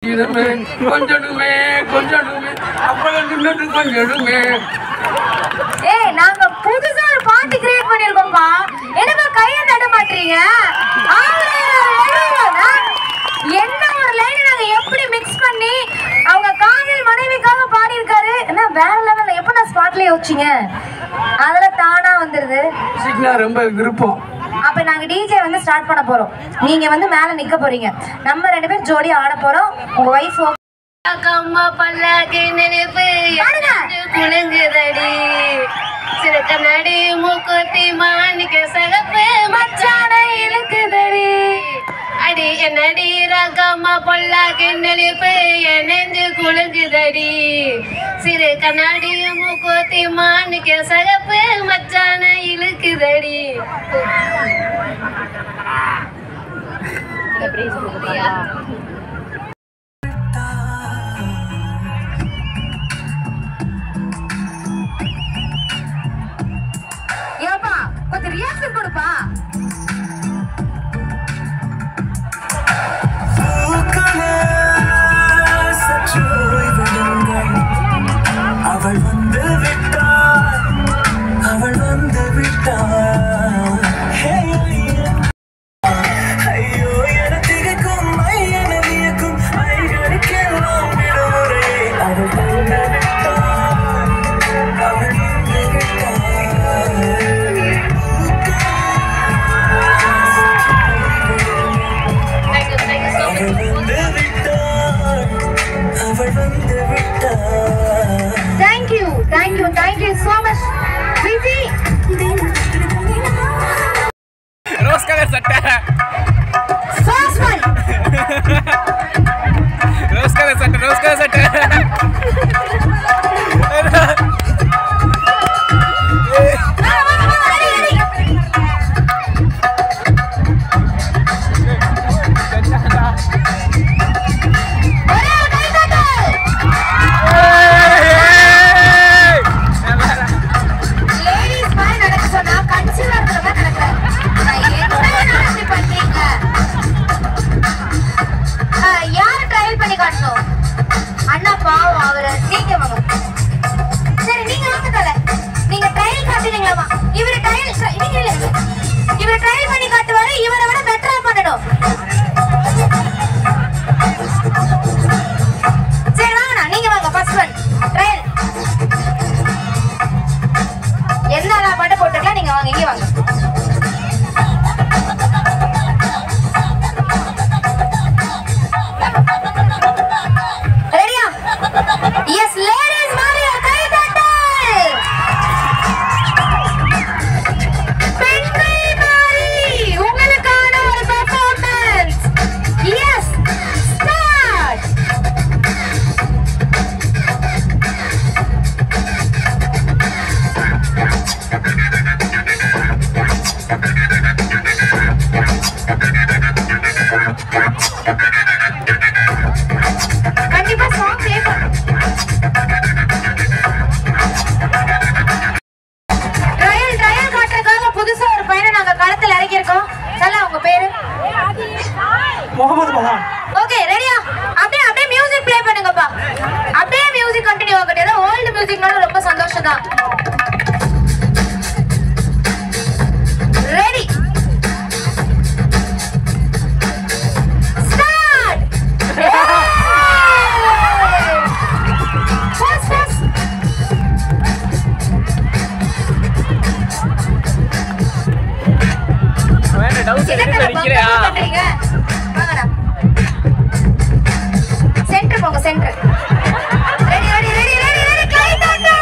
கொஞ்சடுமே கொஞ்சடுமே அப்புறம் கொஞ்சடுமே. ஏய் நாங்க புதுசா ஒரு பாட்டு கிரியேட் பண்ணிருக்கோம்பா. என்னமா கைய தட்ட மாட்டீங்க? என்ன ஒரு லைன் நாங்க எப்படி மிக்ஸ் பண்ணி அவங்க காதல் மனைவிக்காக பாடி இருக்காரு. என்ன வேற லெவல்ல எப்ப நான் ஸ்பாட்ல யோசிச்சீங்க? அதெல்லாம் தானா வந்துருது. சிக்னா ரொம்ப விருப்பம். அப்ப நாங்க டிஜே வந்து ஸ்டார்ட் பண்ண போறோம். நீங்க வந்து மேல நிக்க போறீங்க. நம்ம ரெண்டு பேரும் ஜோடி ஆட போறோம். உங்க வைஃப் அம்மா பல்லாக்கு நினைப்பு குலுங்குதடி சிறு கண்ணாடி மூக்குத்தி மாணிக்க சகப்பு மச்சான இழுக்குதடி அடி என்னடி ரகம்மா பொல்லாக்கு நினைப்பு என் நெஞ்சு குலுங்குதடி சிறு கண்ணாடி மூக்குத்தி மாணிக்க சகப்பு மச்சான இழுக்குதடி. ஏப்பா கொஞ்சம் ரியாக்ஷன் கொடுப்பா. அவள் வந்து விட்டாள், அவள் வந்து விட்டாள். ஐயோ என திகைக்கும் என வியக்கும் ஐகளுக்கெல்லாம் விடுமுறை. அவள் வந்து விட்டாள், அவள் வந்து விட்டாள். அவள் வந்து விட்டாள், அவள் வந்து விட்டாள். Thank you so much. Vivi. Rose colour सट्टा First one. रोज कलर सट्टा அண்ணா பாவம் அவரை நீங்க வாங்க. சரி நீங்க வாங்க தல. நீங்க ட்ரையல் காட்டுறீங்களா? இவரு ட்ரையல் பண்ணி காட்டுவாரு. இவரை விட பெட்டரா பண்ணணும். சரி வாங்கண்ணா நீங்க வாங்க. First one trial. என்ன பாட்டு போட்டுக்கலாம். நீங்க வாங்க இங்கே வாங்க. Yes, ladies, Maria, kay tatal! Penny Mari, ungalukana ஒரு performance. Yes, start! கண்டிப்பா song play பண்ணு. ட்ரையல் காட்டுறதுக்காக புதுசா ஒரு பையனை நாங்க களத்துல இறக்கியிருக்கோம். சொல்ல உங்க பேரு? முகமது மகான். ஓகே ரெடியா? அப்படியே மியூசிக் ப்ளே பண்ணுங்கப்பா. அப்படியே மியூசிக் கண்டினியூ ஆகட்டும். ஏதோ ஓல்டு மியூசிக்னால ரொம்ப சந்தோஷம் தான். Ready start. ஃபர்ஸ்ட் வேற டவுட் எடுத்து அடிக்கறியா? வாங்கடா. சென்டர் போங்க சென்டர். ரெடி கை தட்டு.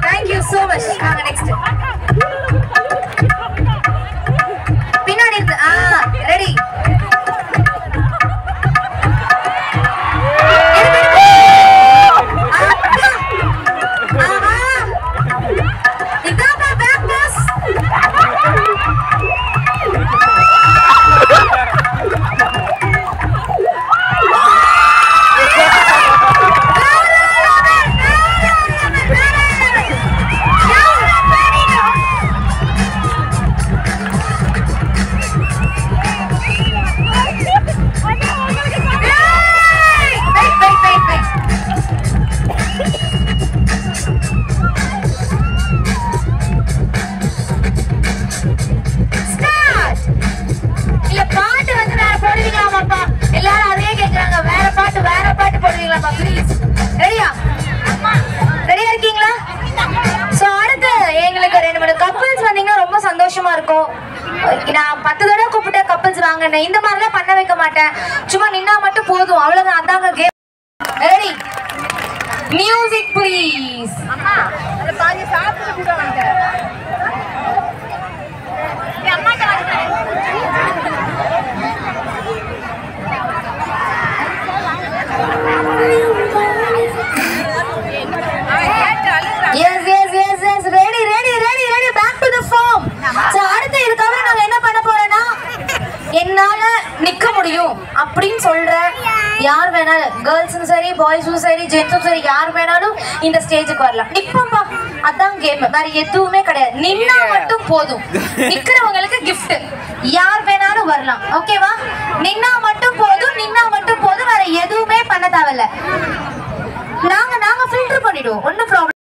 Thank you so much. Next. பின்னாடி ரெடி. சந்தோஷமா இருக்கும். நான் 10 தடவை கூப்பிட்ட கப்பல்ஸ் வாங்க, இந்த மாதிரிலாம் பண்ண வைக்க மாட்டேன். சும்மா நின்னா மட்டும் போதும், அவ்வளவுதான். அதாங்க கேம். Ready, music please. அம்மா அத பாதி சாப்பிட்டு கூட வாங்க. அம்மா yes ready back to the form. So அடுத்து இதுக்கப்புறம் நாங்க என்ன பண்ண போறோம்னா, என்னால நிக்க முடியும் அப்படின்னு சொல்ற யார் வேணாலும், கேர்ள்ஸும் சரி பாய்ஸும் சரி ஜென்ஸும் சரி யார் வேணாலும் இந்த ஸ்டேஜுக்கு வரலாம். நிப்போம்பா, அதான் கேம், வேற எதுவுமே கிடையாது. நின்னா மட்டும் போதும். நிக்கிறவங்களுக்கு gift, யார் வேணாலும் வரலாம். ஓகேவா? நின்னா மட்டும் போதும், வேற எதுவுமே பண்ண தேவையில்ல. நாங்க ஃபில்டர் பண்ணிடுவோம், ஒன்னும் ப்ராப்ளம்